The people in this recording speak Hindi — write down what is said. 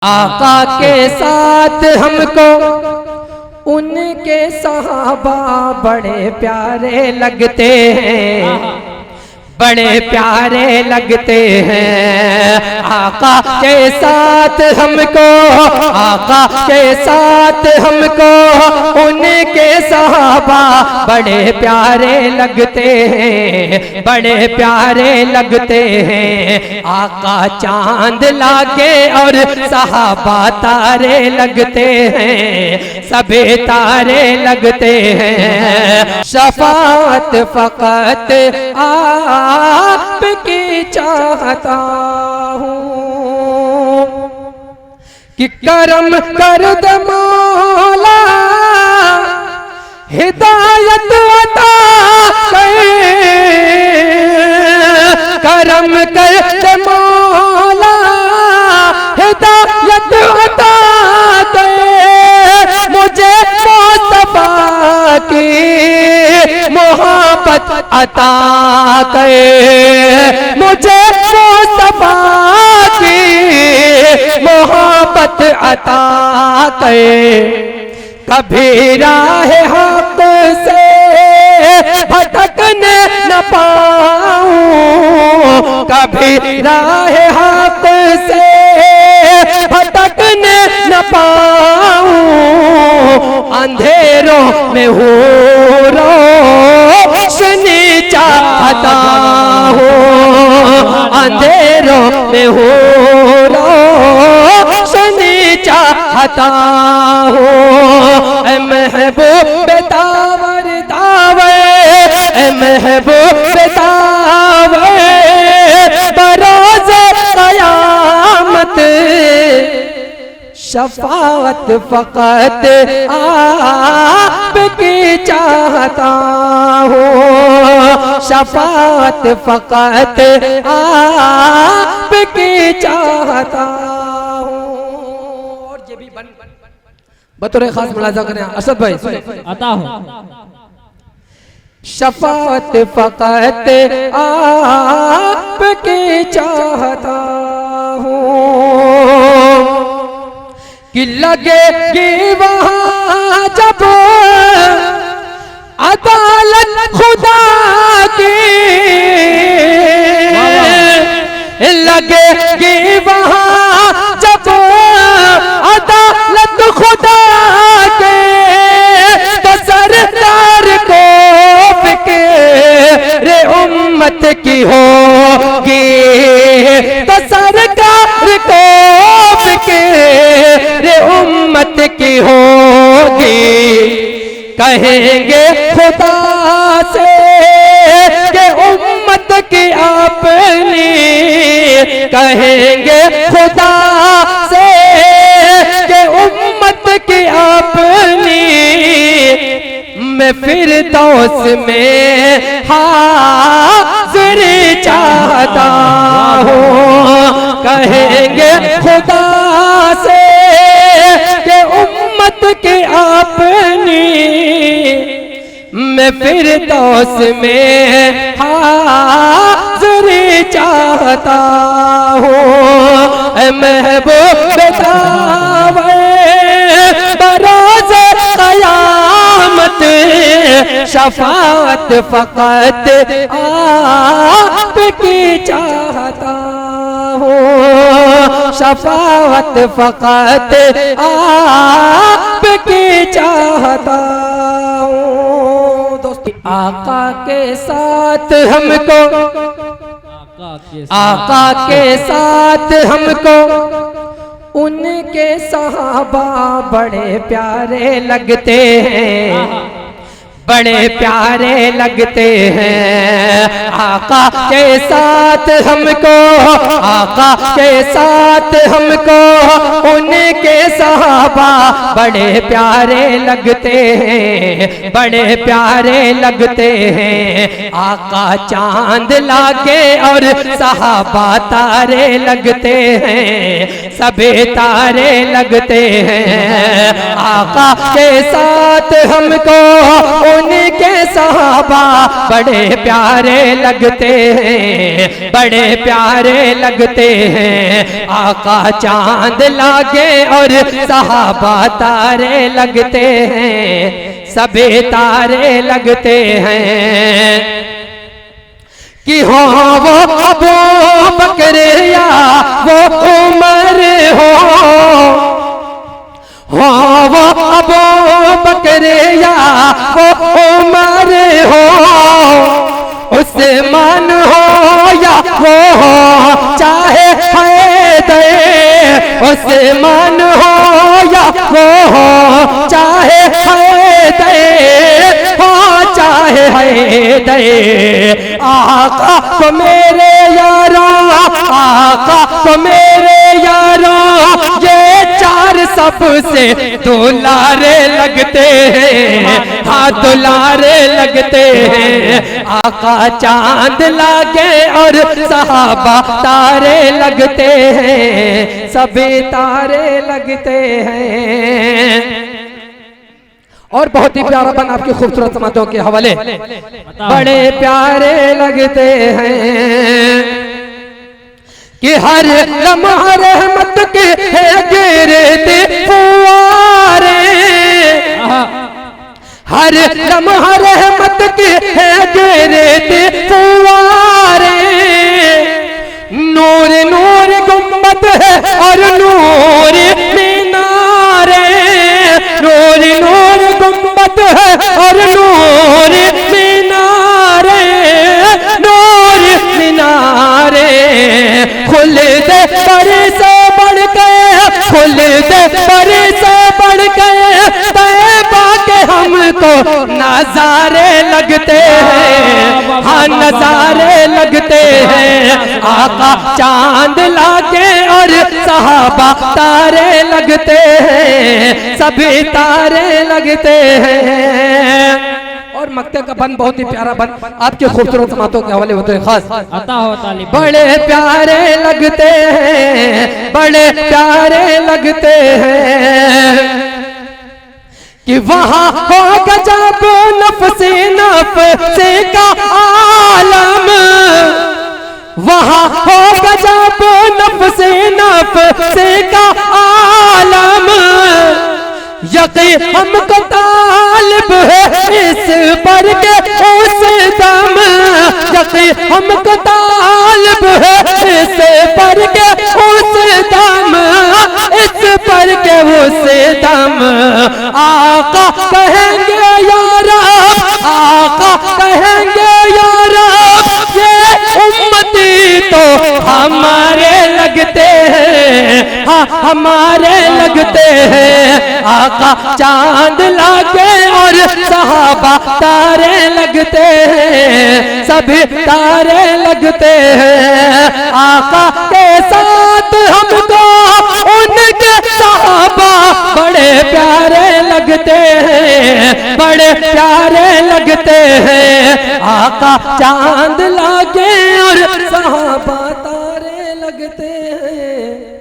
आका के साथ हमको उनके सहाबा बड़े प्यारे लगते हैं, बड़े प्यारे लगते हैं। आका के साथ हमको, आका के साथ हमको उनके सहाबा बड़े प्यारे लगते हैं, बड़े प्यारे लगते हैं। आका चांद लागे और सहाबा तारे लगते हैं, सभी तारे लगते हैं। शफाअत फकत आपकी चाहता हूँ कि करम कर दे मौला, हिदायत अता कर, करम कर दे मौला, हिदायत अता कर। मुझे मुस्तफा की मोहब्बत अता कर, मुझे मुस्तफा की मोहब्बत अता कर। कभी राह हक से भटकने न पाऊं, कभी राह हक से भटकने न पाऊं। अंधेरों में हो रोशनी चाहता हूँ, अंधेरों में हो रोशनी चाहता हूँ। ऐ महबूब दावर दावे, ऐ महबूब दावे बरोज़े क़यामत। शफाअत फकत आपकी चाहता हूँ, शफाअत फकत आपकी चाहता हूँ। और ये भी बतौर खास मुलाजा करें असद भाई आता हूँ। शफाअत फकत आपकी चाहता हूँ कि लगेगी वहाँ जब अदालत खुदा की, लगेगी वहाँ जब अदालत खुदा के। तो सरदार को फिक्र उम्मत की होगी, तो सरकार को फिक्र उम्मत की होगी। कहेंगे खुदा से कि उम्मत की अपनी, कहेंगे खुदा से कि उम्मत की अपनी। मैं फिरदौस में हाज़िरी चाहता हूँ। कहेंगे खुदा से कि उम्मत की अपनी। मैं फिरदौस में हाज़िरी चाहता हूँ। ऐ महबूब दावे बरोज़े क़यामत। शफाअत फकत आपकी चाहता हूँ, शफाअत फकत आपकी चाहता हूँ। दोस्तों आका के साथ हमको, आका के साथ हमको उनके सहाबा बड़े प्यारे लगते हैं, बड़े प्यारे लगते हैं। आका के साथ हमको, आका के साथ हमको उनके सहाबा बड़े प्यारे लगते हैं, बड़े प्यारे लगते हैं। आका चांद लागे और सहाबा तारे लगते हैं, सभी तारे लगते हैं। आका के साथ हमको उनके सहाबा बड़े प्यारे लगते हैं, बड़े प्यारे लगते हैं। आका चांद लागे और सहाबा तारे लगते हैं, सभी तारे लगते हैं। कि हो वो अबू बकर या वो उमर हो वो अबू बकर या वो उमर हो, उस्मान हो या वो हो चाहे हैदर, उस्मान हो या वो हो चाहे हैदर, हो चाहे हैदर। आका को मेरे यारों, आका को मेरे यारों, ये चार सबसे दुलारे लगते हैं, हाँ दुलारे लगते हैं। आका चांद लागे और सहाबा तारे लगते हैं, सभी तारे लगते हैं। और बहुत ही प्यारा बन आपकी खूबसूरत समातों के हवाले बड़े प्यारे लगते हैं। कि हर लम्हा रहमत के है गिरते फुआरे, हर लम्हा रहमत के है गिरते फुआरे। नूर नूर गुम्बद है और नूर मीनारे, नूर नूर गुम्बद है और नूर मीनारे, नूर मीनारे। खुल दे पर से बढ़ गए, खुल दे पर से बढ़ गए, तैबा के हमको नजारे लगते हैं, हाँ नजारे लगते हैं। आका चांद लागे और सहाबा तारे लगते हैं, सभी तारे लगते हैं। और मक्ते का बन बहुत ही प्यारा बन आपके खूबसूरत समातों के हवाले होते हैं खास अता हो तालिब। बड़े प्यारे लगते हैं, बड़े प्यारे लगते हैं। कि वहाँ हो गजब नफ्से नफ्से का आलम, वहाँ हो गजब नफ्से नफ्से का आलम। यकीन हमको तालिब है इस पर के उस दम, यकीन हमको तालिब है इस पर के उस दम, इस पर के उस दम। आका कहेंगे या रब, आका कहेंगे या रब, ये उम्मती तो हमारे लगते हैं, हाँ हमारे लगते हैं। आका चांद लागे और सहाबा तारे लगते हैं, सभी तारे लगते हैं। आका के साथ हमको उनके सहाबा बड़े प्यारे लगते हैं, बड़े प्यारे लगते हैं। आका चांद लागे